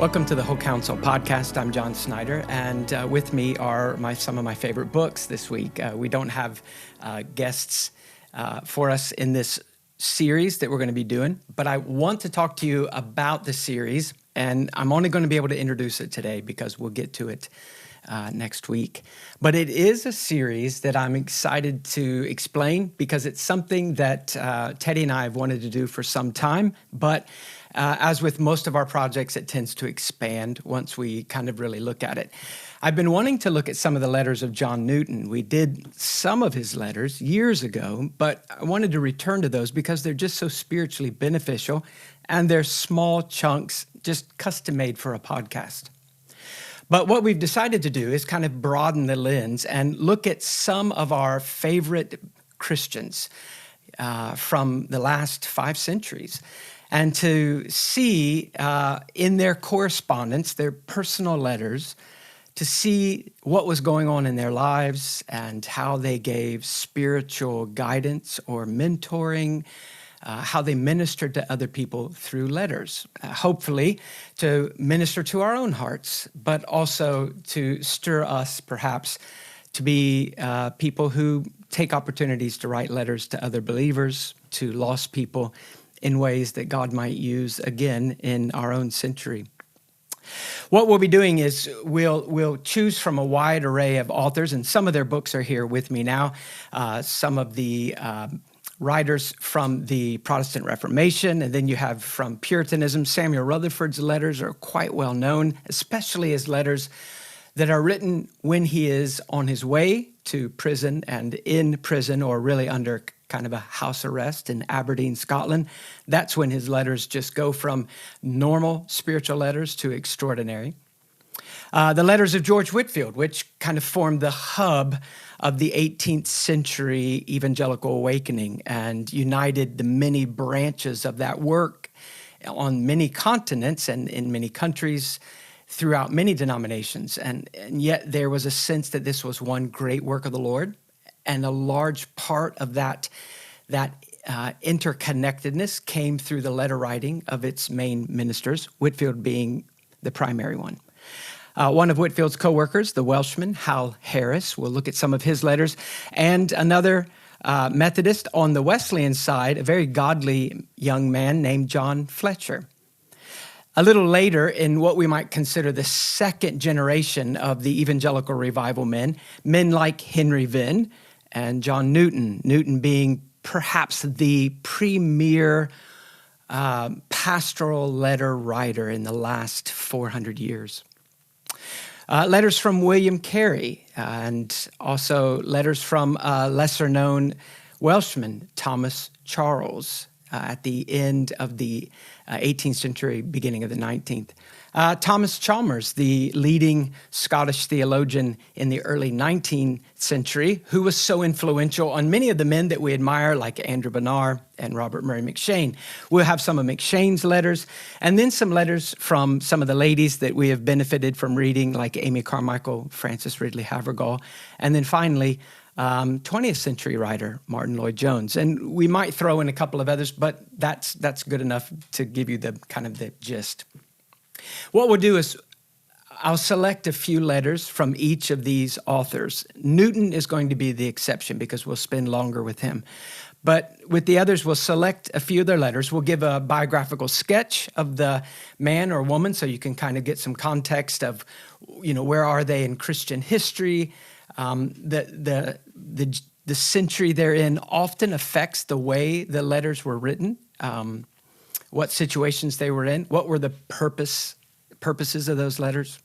Welcome to the Whole Counsel podcast. I'm John Snyder, and with me are some of my favorite books this week. We don't have guests for us in this series that we're going to be doing, but I want to talk to you about the series, and I'm only going to be able to introduce it today because we'll get to it next week. But it is a series that I'm excited to explain because it's something that Teddy and I have wanted to do for some time, but as with most of our projects, it tends to expand once we kind of really look at it. I've been wanting to look at some of the letters of John Newton. We did some of his letters years ago, but I wanted to return to those because they're just so spiritually beneficial, and they're small chunks, just custom-made for a podcast. But what we've decided to do is kind of broaden the lens and look at some of our favorite Christians from the last 5 centuries. And to see in their correspondence, their personal letters, to see what was going on in their lives and how they gave spiritual guidance or mentoring, how they ministered to other people through letters, hopefully to minister to our own hearts, but also to stir us perhaps to be people who take opportunities to write letters to other believers, to lost people, in ways that God might use again in our own century. What we'll be doing is we'll choose from a wide array of authors, and some of their books are here with me now. Some of the writers from the Protestant Reformation, and then you have from Puritanism. Samuel Rutherford's letters are quite well known, especially his letters that are written when he is on his way to prison and in prison, or really under kind of a house arrest in Aberdeen, Scotland. That's when his letters just go from normal spiritual letters to extraordinary. The letters of George Whitefield, which kind of formed the hub of the 18th century evangelical awakening and united the many branches of that work on many continents and in many countries throughout many denominations. And yet there was a sense that this was one great work of the Lord. And a large part of that interconnectedness came through the letter writing of its main ministers, Whitefield being the primary one. One of Whitefield's co-workers, the Welshman, Hal Harris, we'll look at some of his letters, and another Methodist on the Wesleyan side, a very godly young man named John Fletcher. A little later, in what we might consider the second generation of the evangelical revival men like Henry Venn and John Newton, Newton being perhaps the premier pastoral letter writer in the last 400 years. Letters from William Carey, and also letters from a lesser-known Welshman, Thomas Charles, at the end of the 18th century, beginning of the 19th. Thomas Chalmers, the leading Scottish theologian in the early 19th century, who was so influential on many of the men that we admire, like Andrew Bonar and Robert Murray McCheyne. We'll have some of McCheyne's letters, and then some letters from some of the ladies that we have benefited from reading, like Amy Carmichael, Frances Ridley Havergal, and then finally, 20th century writer Martin Lloyd-Jones. And we might throw in a couple of others, but that's good enough to give you the kind of the gist. What we'll do is I'll select a few letters from each of these authors. Newton is going to be the exception because we'll spend longer with him. But with the others, we'll select a few of their letters. We'll give a biographical sketch of the man or woman so you can kind of get some context of, where are they in Christian history. The century they're in often affects the way the letters were written, what situations they were in, what were the purposes of those letters.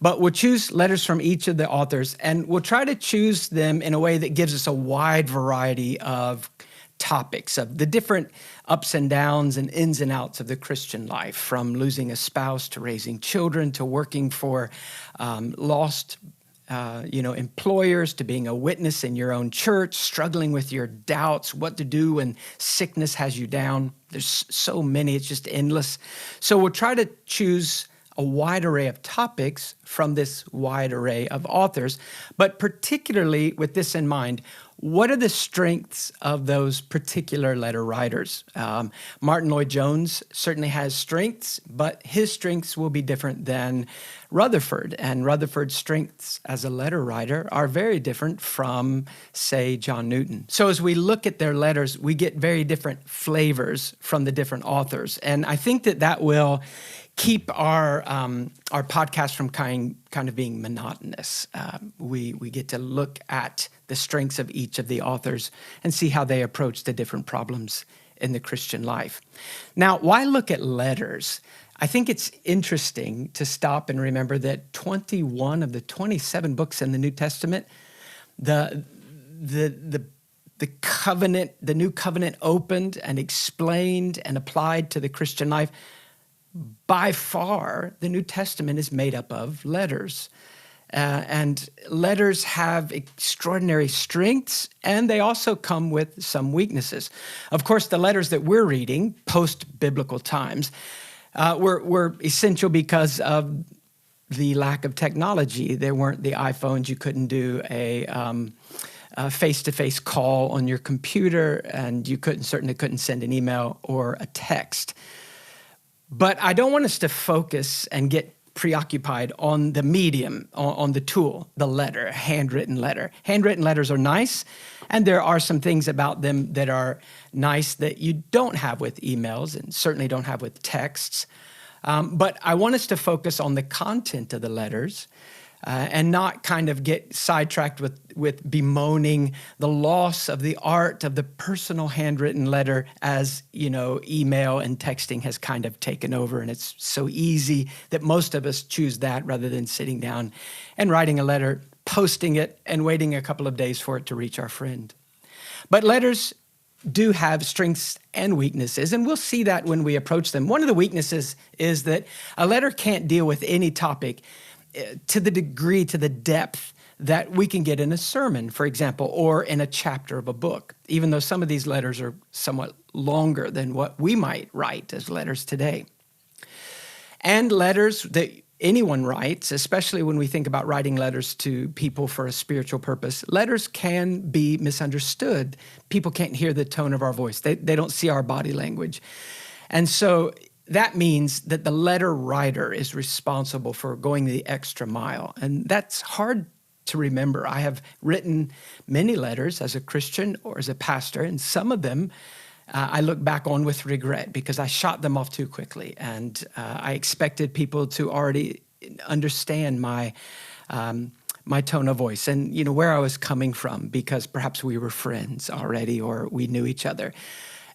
But we'll choose letters from each of the authors, and we'll try to choose them in a way that gives us a wide variety of topics, of the different ups and downs and ins and outs of the Christian life, from losing a spouse to raising children to working for lost employers, to being a witness in your own church, struggling with your doubts, what to do when sickness has you down. There's so many, it's just endless. So we'll try to choose a wide array of topics from this wide array of authors, but particularly with this in mind, what are the strengths of those particular letter writers? Martin Lloyd-Jones certainly has strengths, but his strengths will be different than Rutherford. And Rutherford's strengths as a letter writer are very different from, say, John Newton. So as we look at their letters, we get very different flavors from the different authors. And I think that will keep our podcast from kind of being monotonous. We get to look at the strengths of each of the authors and see how they approach the different problems in the Christian life. Now, why look at letters? I think it's interesting to stop and remember that 21 of the 27 books in the New Testament, the covenant, the new covenant opened and explained and applied to the Christian life. By far, the New Testament is made up of letters. And letters have extraordinary strengths, and they also come with some weaknesses. Of course, the letters that we're reading, post-biblical times, were essential because of the lack of technology. There weren't the iPhones. You couldn't do a face-to-face call on your computer, and you certainly couldn't send an email or a text. But I don't want us to focus and get preoccupied on the medium, on the tool, the letter, handwritten letter. Handwritten letters are nice, and there are some things about them that are nice that you don't have with emails and certainly don't have with texts. But I want us to focus on the content of the letters and not kind of get sidetracked with bemoaning the loss of the art of the personal handwritten letter as, email and texting has kind of taken over. And it's so easy that most of us choose that rather than sitting down and writing a letter, posting it, and waiting a couple of days for it to reach our friend. But letters do have strengths and weaknesses, and we'll see that when we approach them. One of the weaknesses is that a letter can't deal with any topic to the degree, to the depth that we can get in a sermon, for example, or in a chapter of a book, even though some of these letters are somewhat longer than what we might write as letters today. And letters that anyone writes, especially when we think about writing letters to people for a spiritual purpose, letters can be misunderstood. People can't hear the tone of our voice. They don't see our body language. And so that means that the letter writer is responsible for going the extra mile. And that's hard to remember. I have written many letters as a Christian or as a pastor, and some of them I look back on with regret because I shot them off too quickly. And I expected people to already understand my tone of voice and, where I was coming from, because perhaps we were friends already or we knew each other.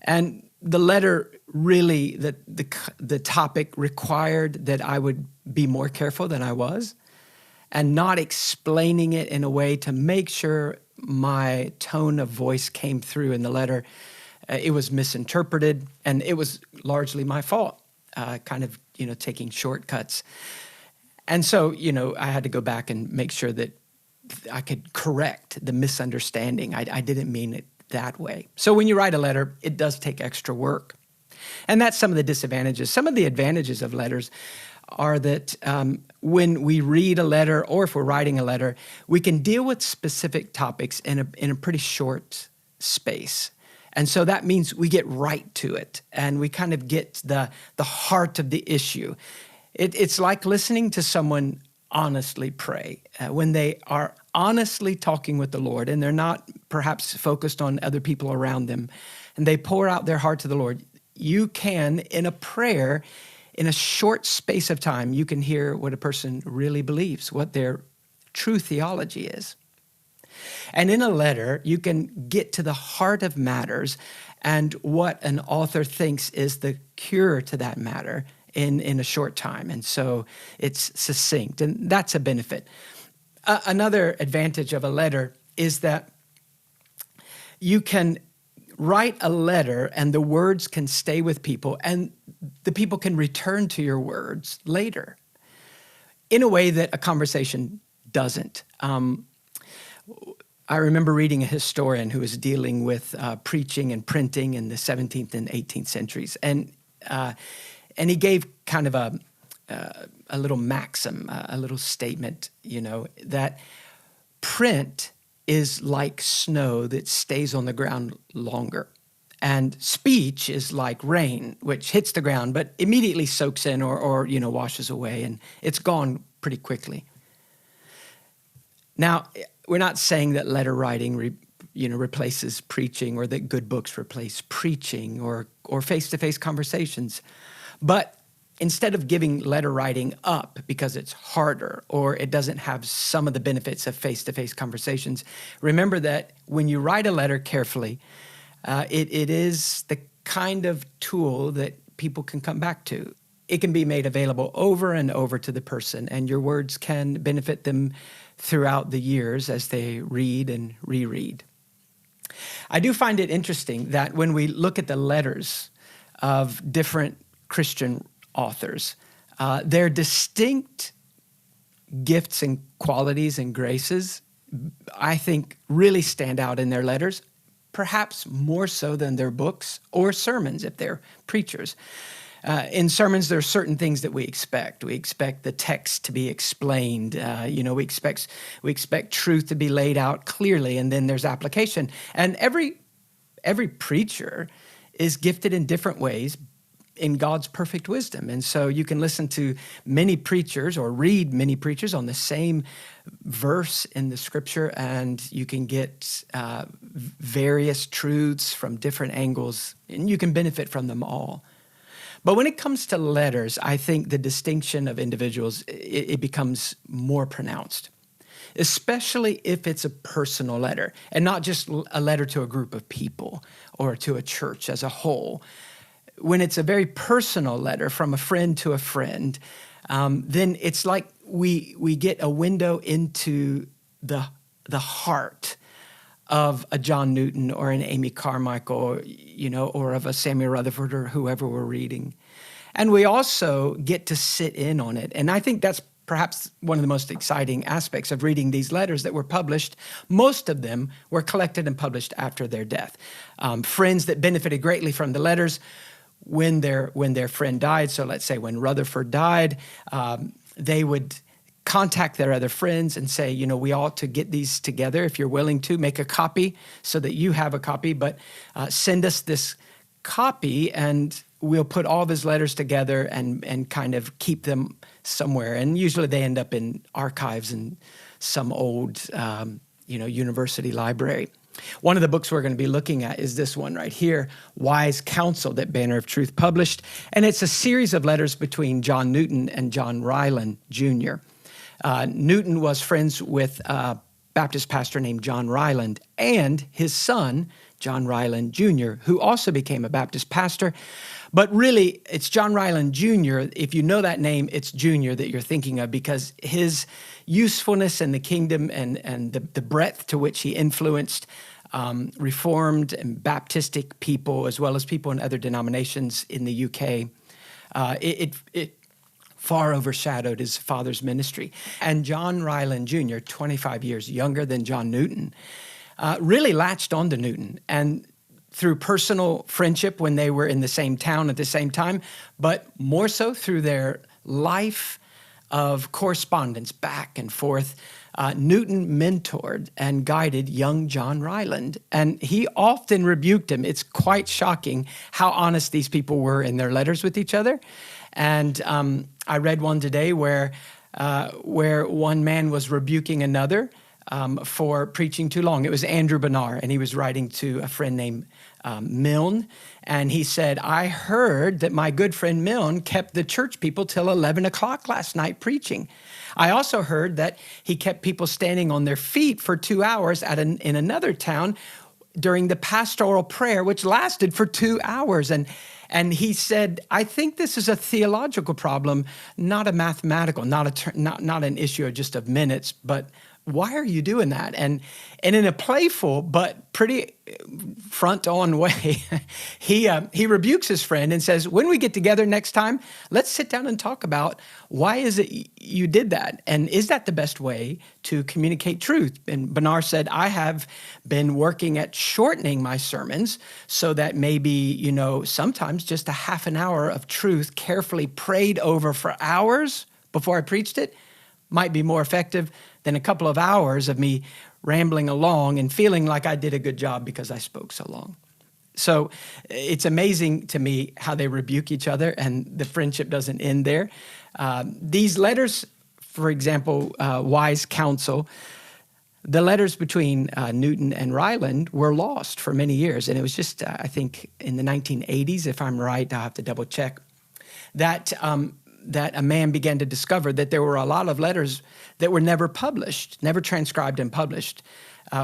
And the letter really, the topic required that I would be more careful than I was and not explaining it in a way to make sure my tone of voice came through in the letter. It was misinterpreted, and it was largely my fault, taking shortcuts. And so, I had to go back and make sure that I could correct the misunderstanding. I didn't mean it that way. So when you write a letter, it does take extra work. And that's some of the disadvantages. Some of the advantages of letters are that when we read a letter or if we're writing a letter, we can deal with specific topics in a pretty short space. And so that means we get right to it and we kind of get the heart of the issue. It's like listening to someone honestly pray. When they are honestly talking with the Lord and they're not perhaps focused on other people around them, and they pour out their heart to the Lord, you can, in a prayer, in a short space of time, you can hear what a person really believes, what their true theology is. And in a letter, you can get to the heart of matters and what an author thinks is the cure to that matter in a short time. And so it's succinct, and that's a benefit. Another advantage of a letter is that you can write a letter and the words can stay with people and the people can return to your words later in a way that a conversation doesn't. I remember reading a historian who was dealing with preaching and printing in the 17th and 18th centuries. And he gave kind of a little maxim, a little statement, that print is like snow that stays on the ground longer. And speech is like rain, which hits the ground, but immediately soaks in or washes away, and it's gone pretty quickly. Now, we're not saying that letter writing replaces preaching, or that good books replace preaching or face-to-face conversations. But instead of giving letter writing up because it's harder or it doesn't have some of the benefits of face-to-face conversations, remember that when you write a letter carefully, it is the kind of tool that people can come back to. It can be made available over and over to the person, and your words can benefit them throughout the years as they read and reread. I do find it interesting that when we look at the letters of different Christian authors, their distinct gifts and qualities and graces, I think, really stand out in their letters, perhaps more so than their books or sermons if they're preachers. In sermons, there are certain things that we expect. We expect the text to be explained. We expect truth to be laid out clearly, and then there's application. And every preacher is gifted in different ways in God's perfect wisdom. And so you can listen to many preachers or read many preachers on the same verse in the scripture, and you can get various truths from different angles, and you can benefit from them all. But when it comes to letters, I think the distinction of individuals, it becomes more pronounced, especially if it's a personal letter and not just a letter to a group of people or to a church as a whole. When it's a very personal letter from a friend to a friend, then it's like we get a window into the heart of a John Newton or an Amy Carmichael, or of a Samuel Rutherford or whoever we're reading. And we also get to sit in on it. And I think that's perhaps one of the most exciting aspects of reading these letters that were published. Most of them were collected and published after their death. Friends that benefited greatly from the letters when their friend died. So let's say when Rutherford died, they would contact their other friends and say, we ought to get these together. If you're willing to, make a copy so that you have a copy, but send us this copy and we'll put all of his letters together and kind of keep them somewhere. And usually they end up in archives in some old, university library. One of the books we're going to be looking at is this one right here, Whole Counsel, that Banner of Truth published. And it's a series of letters between John Newton and John Ryland, Jr. Newton was friends with a Baptist pastor named John Ryland and his son, John Ryland Jr., who also became a Baptist pastor. But really, it's John Ryland Jr. If you know that name, it's Jr. that you're thinking of, because his usefulness in the kingdom and the breadth to which he influenced Reformed and Baptistic people, as well as people in other denominations in the UK, it far overshadowed his father's ministry. And John Ryland Jr., 25 years younger than John Newton, really latched on to Newton, and through personal friendship when they were in the same town at the same time, but more so through their life of correspondence back and forth. Newton mentored and guided young John Ryland, and he often rebuked him. It's quite shocking how honest these people were in their letters with each other. And I read one today where one man was rebuking another for preaching too long. It was Andrew Bonar, and he was writing to a friend named Milne, and he said, "I heard that my good friend Milne kept the church people till 11 o'clock last night preaching. I also heard that he kept people standing on their feet for 2 hours in another town during the pastoral prayer, which lasted for 2 hours." And he said, "I think this is a theological problem, not a mathematical, not an issue of minutes, but why are you doing that?" And in a playful but pretty front-on way, he rebukes his friend and says, "When we get together next time, let's sit down and talk about why is it you did that, and is that the best way to communicate truth?" And Bonar said, "I have been working at shortening my sermons so that maybe, sometimes just a half an hour of truth carefully prayed over for hours before I preached it might be more effective than a couple of hours of me rambling along and feeling like I did a good job because I spoke so long. So it's amazing to me how they rebuke each other, and the friendship doesn't end there. These letters, for example, Whole Counsel, the letters between Newton and Ryland were lost for many years. And it was just, I think, in the 1980s, if I'm right, I'll have to double check, that a man began to discover that there were a lot of letters that were never published, never transcribed and published,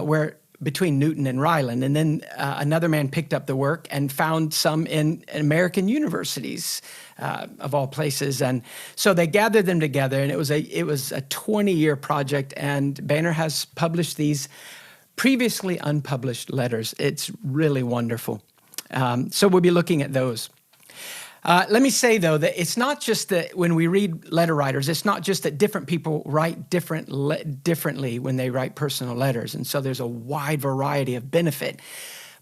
where between Newton and Ryland. And then another man picked up the work and found some in American universities, of all places. And so they gathered them together, and it was a 20-year project, and Banner has published these previously unpublished letters. It's really wonderful. So we'll be looking at those. Let me say, though, that it's not just that when we read letter writers, it's not just that different people write differently when they write personal letters. And so there's a wide variety of benefit,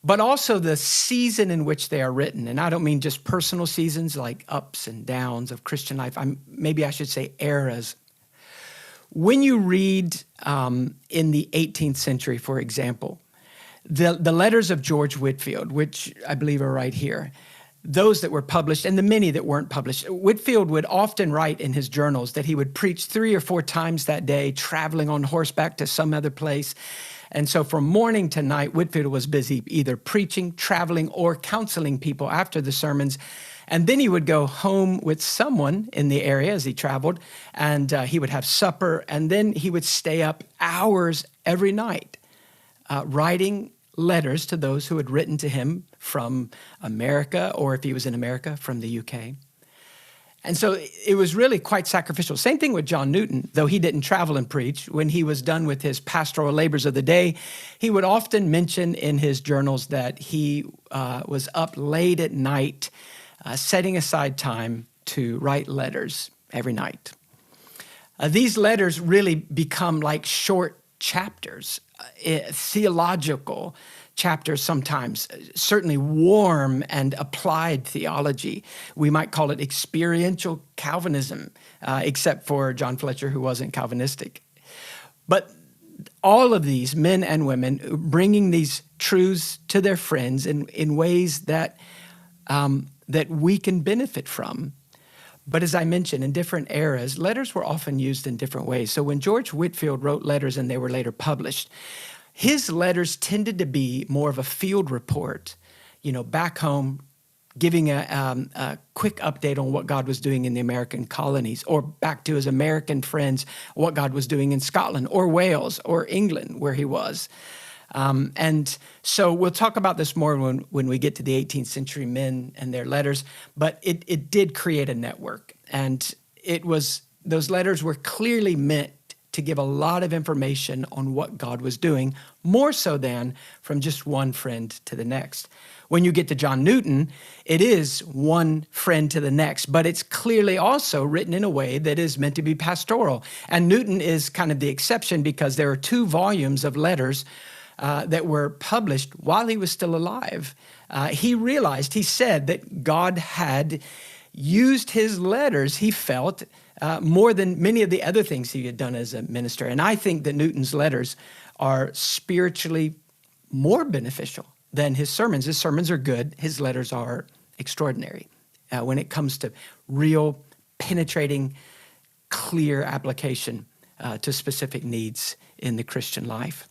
but also the season in which they are written. And I don't mean just personal seasons like ups and downs of Christian life. Maybe I should say eras. When you read in the 18th century, for example, the letters of George Whitefield, which I believe are right here, those that were published and the many that weren't published. Whitefield would often write in his journals that he would preach 3 or 4 times that day, traveling on horseback to some other place. And so from morning to night, Whitefield was busy either preaching, traveling, or counseling people after the sermons. And then he would go home with someone in the area as he traveled, and he would have supper, and then he would stay up hours every night writing letters to those who had written to him from America, or if he was in America, from the UK. And so it was really quite sacrificial. Same thing with John Newton, though he didn't travel and preach. When he was done with his pastoral labors of the day, he would often mention in his journals that he was up late at night, setting aside time to write letters every night. These letters really become like short chapters, theological chapters sometimes, certainly warm and applied theology. We might call it experiential Calvinism, except for John Fletcher, who wasn't Calvinistic. But all of these men and women bringing these truths to their friends in ways that we can benefit from. But as I mentioned, in different eras, letters were often used in different ways. So when George Whitefield wrote letters and they were later published, his letters tended to be more of a field report, back home, giving a quick update on what God was doing in the American colonies, or back to his American friends, what God was doing in Scotland or Wales or England, where he was. And so we'll talk about this more when we get to the 18th century men and their letters, but it did create a network. And those letters were clearly meant to give a lot of information on what God was doing, more so than from just one friend to the next. When you get to John Newton, it is one friend to the next, but it's clearly also written in a way that is meant to be pastoral. And Newton is kind of the exception because there are 2 volumes of letters that were published while he was still alive. He said that God had used his letters, he felt, more than many of the other things he had done as a minister. And I think that Newton's letters are spiritually more beneficial than his sermons. His sermons are good. His letters are extraordinary when it comes to real, penetrating, clear application to specific needs in the Christian life.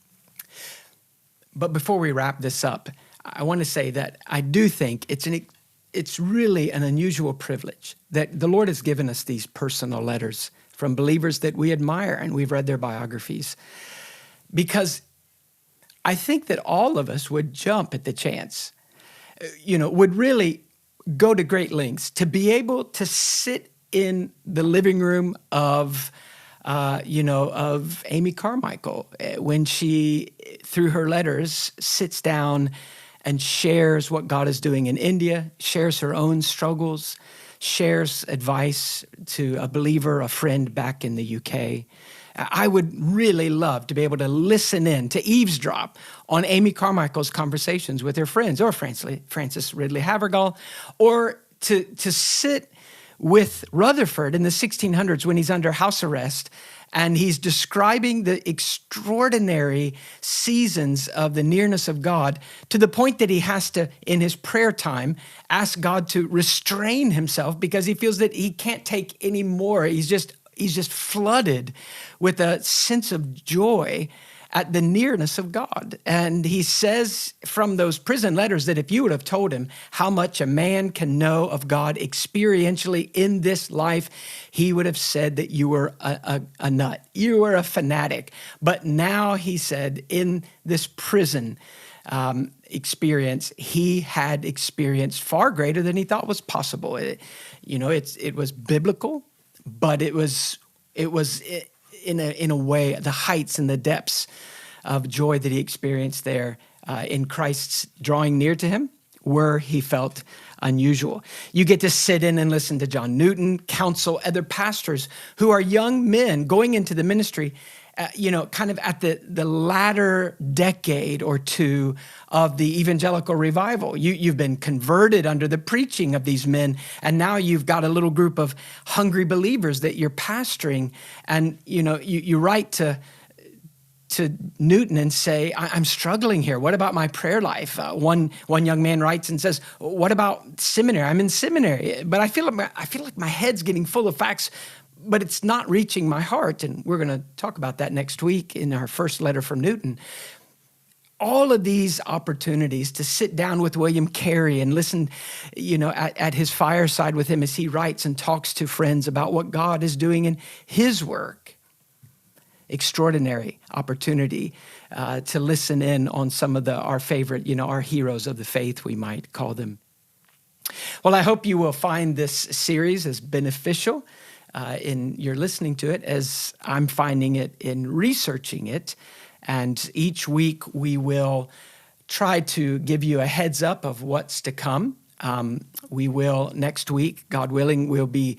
But before we wrap this up, I want to say that I do think it's really an unusual privilege that the Lord has given us these personal letters from believers that we admire, and we've read their biographies, because I think that all of us would jump at the chance, would really go to great lengths to be able to sit in the living room of Amy Carmichael when she, through her letters, sits down and shares what God is doing in India, shares her own struggles, shares advice to a believer, a friend back in the UK. I would really love to be able to listen in, to eavesdrop on Amy Carmichael's conversations with her friends, or Francis Ridley Havergal, or to sit with Rutherford in the 1600s when he's under house arrest And he's describing the extraordinary seasons of the nearness of God to the point that he has to, in his prayer time, ask God to restrain himself because he feels that he can't take any more. He's just flooded with a sense of joy at the nearness of God. And he says from those prison letters that if you would have told him how much a man can know of God experientially in this life, he would have said that you were a nut. You were a fanatic. But now he said in this prison experience, he had experienced far greater than he thought was possible. It was biblical, but it was in a way, the heights and the depths of joy that he experienced there in Christ's drawing near to him where he felt unusual. You get to sit in and listen to John Newton, counsel other pastors who are young men going into the ministry, kind of at the latter decade or two of the evangelical revival. You've been converted under the preaching of these men, and now you've got a little group of hungry believers that you're pastoring, and you write to Newton and say, I'm struggling here. What about my prayer life? One young man writes and says, what about seminary? I'm in seminary, but I feel like my head's getting full of facts, but it's not reaching my heart. And we're going to talk about that next week in our first letter from Newton. All of these opportunities to sit down with William Carey and listen, at his fireside with him as he writes and talks to friends about what God is doing in his work. Extraordinary opportunity to listen in on some of our favorite, our heroes of the faith, we might call them. Well, I hope you will find this series as beneficial in your listening to it as I'm finding it in researching it. And each week we will try to give you a heads up of what's to come. We will, next week, God willing, we'll be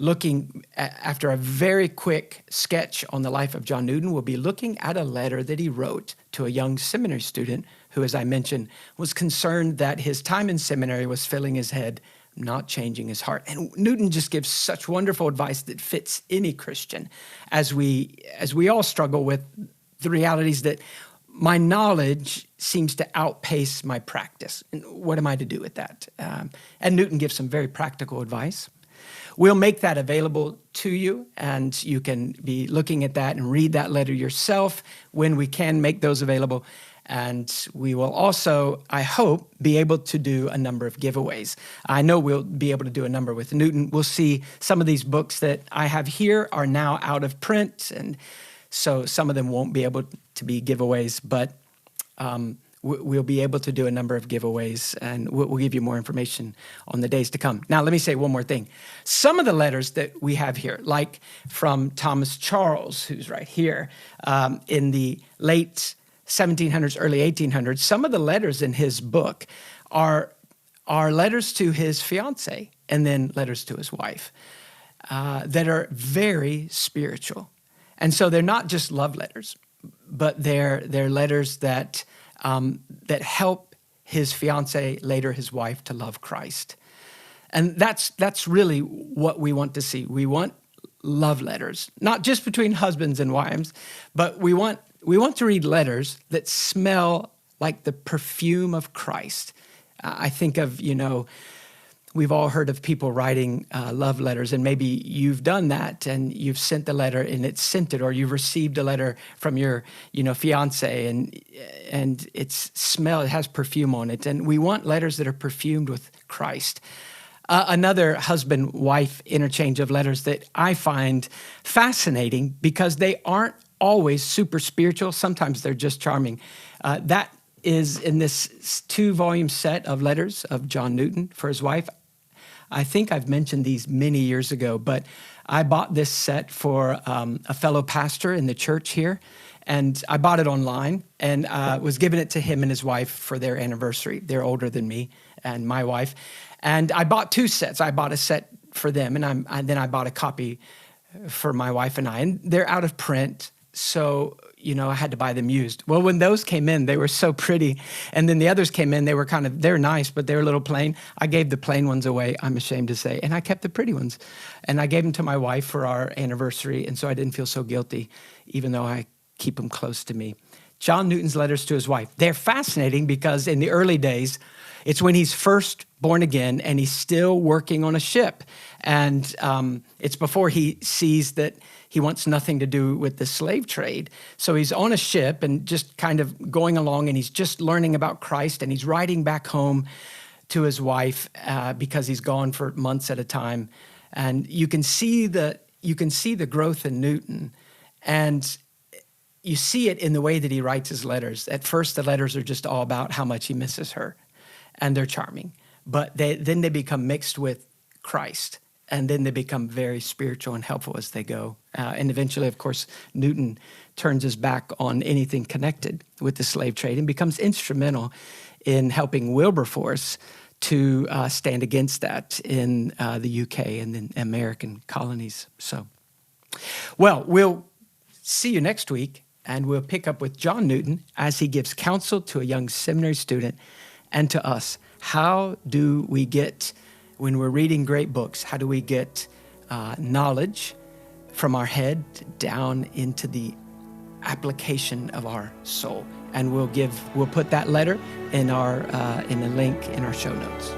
looking after a very quick sketch on the life of John Newton. We'll be looking at a letter that he wrote to a young seminary student who, as I mentioned, was concerned that his time in seminary was filling his head, not changing his heart. And Newton just gives such wonderful advice that fits any Christian as we all struggle with the realities that my knowledge seems to outpace my practice. And what am I to do with that? And Newton gives some very practical advice. We'll make that available to you, and you can be looking at that and read that letter yourself when we can make those available. And we will also, I hope, be able to do a number of giveaways. I know we'll be able to do a number with Newton. We'll see some of these books that I have here are now out of print, and so some of them won't be able to be giveaways, but we'll be able to do a number of giveaways, and we'll give you more information on the days to come. Now, let me say one more thing. Some of the letters that we have here, like from Thomas Charles, who's right here, in the late 1700s, early 1800s, some of the letters in his book are letters to his fiancée and then letters to his wife that are very spiritual. And so they're not just love letters, but they're letters that help his fiancée, later his wife, to love Christ. And that's really what we want to see. We want love letters, not just between husbands and wives, but we want to read letters that smell like the perfume of Christ. I think of, we've all heard of people writing love letters, and maybe you've done that and you've sent the letter and it's scented, or you've received a letter from your, fiance and it has perfume on it. And we want letters that are perfumed with Christ. Another husband-wife interchange of letters that I find fascinating because they aren't always super spiritual. Sometimes they're just charming. That is in this 2-volume set of letters of John Newton for his wife. I think I've mentioned these many years ago, but I bought this set for a fellow pastor in the church here, and I bought it online and was giving it to him and his wife for their anniversary. They're older than me and my wife. And I bought 2 sets. I bought a set for them, and then I bought a copy for my wife and I. And they're out of print, so I had to buy them used. Well, when those came in, they were so pretty. And then the others came in, they're nice, but they're a little plain. I gave the plain ones away, I'm ashamed to say, and I kept the pretty ones. And I gave them to my wife for our anniversary, and so I didn't feel so guilty, even though I keep them close to me. John Newton's letters to his wife. They're fascinating because in the early days, it's when he's first born again and he's still working on a ship. And it's before he sees that he wants nothing to do with the slave trade. So he's on a ship and just kind of going along, and he's just learning about Christ, and he's riding back home to his wife because he's gone for months at a time. And you can see the growth in Newton, and you see it in the way that he writes his letters. At first, the letters are just all about how much he misses her, and they're charming. But then they become mixed with Christ, and then they become very spiritual and helpful as they go. And eventually, of course, Newton turns his back on anything connected with the slave trade and becomes instrumental in helping Wilberforce to stand against that in the UK and the American colonies. So, well, we'll see you next week, and we'll pick up with John Newton as he gives counsel to a young seminary student and to us. How do we get, when we're reading great books, how do we get knowledge from our head down into the application of our soul? And we'll put that letter in a link in our show notes.